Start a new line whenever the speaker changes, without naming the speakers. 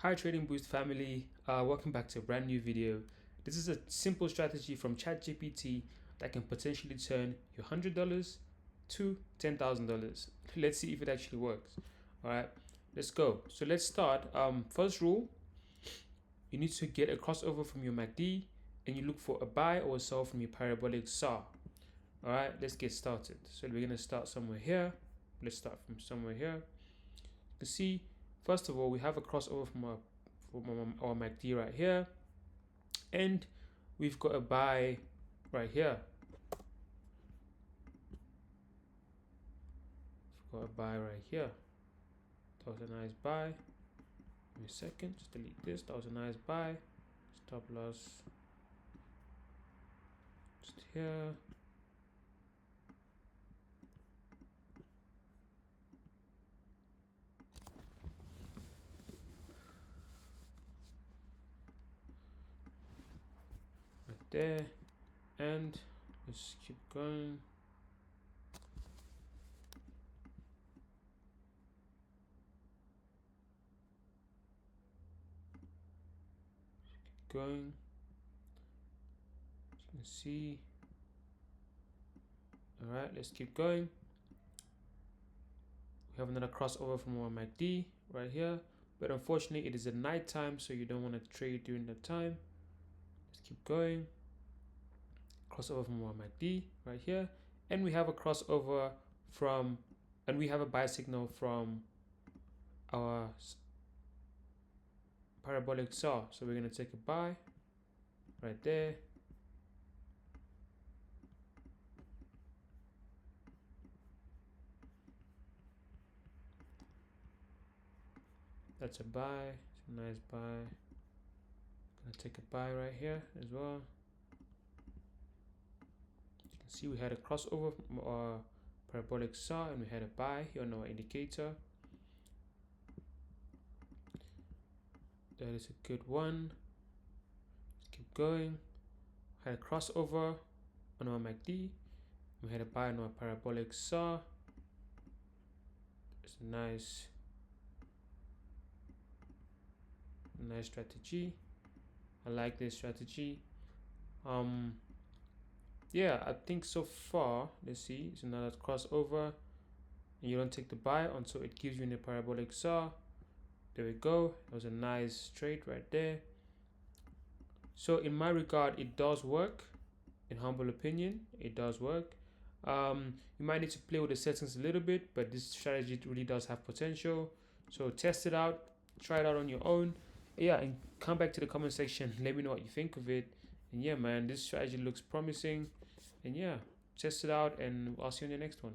Hi Trading Boost family, welcome back to a brand new video. This is a simple strategy from ChatGPT that can potentially turn your $100 to $10,000. Let's see if it actually works. All right, let's go. So let's start. First rule, you need to get a crossover from your MACD and you look for a buy or a sell from your parabolic saw. All right, let's get started. So we're gonna start somewhere here. Let's start from somewhere here. You can see, first of all, we have a crossover from our MACD right here, and we've got a buy right here. We've got a buy right here. That was a nice buy. Give me a second, just delete this. That was a nice buy. Stop loss just here. Right there, and let's keep going. Going, as you can see. All right, let's keep going. We have another crossover from our MACD right here, but unfortunately it is at night time, so you don't want to trade during that time. Let's keep going. Crossover from our MACD right here, and we have a crossover from, and we have a buy signal from our parabolic saw. So we're going to take a buy right there. That's a buy. It's a nice buy. Gonna take a buy right here as well. You can see we had a crossover from our parabolic saw and we had a buy here on our indicator. That is a good one. Let's keep going. Had a crossover on our MACD. We had a buy on our parabolic saw. It's a nice strategy. I like this strategy. Yeah, I think so far, let's see, it's another crossover, and you don't take the buy until it gives you in a parabolic saw. There we go. That was a nice trade right there. So in my regard, it does work. In humble opinion, it does work. You might need to play with the settings a little bit, but this strategy really does have potential. So test it out, try it out on your own. Yeah, and come back to the comment section. Let me know what you think of it. And yeah, man, this strategy looks promising. And yeah, test it out, and I'll see you in the next one.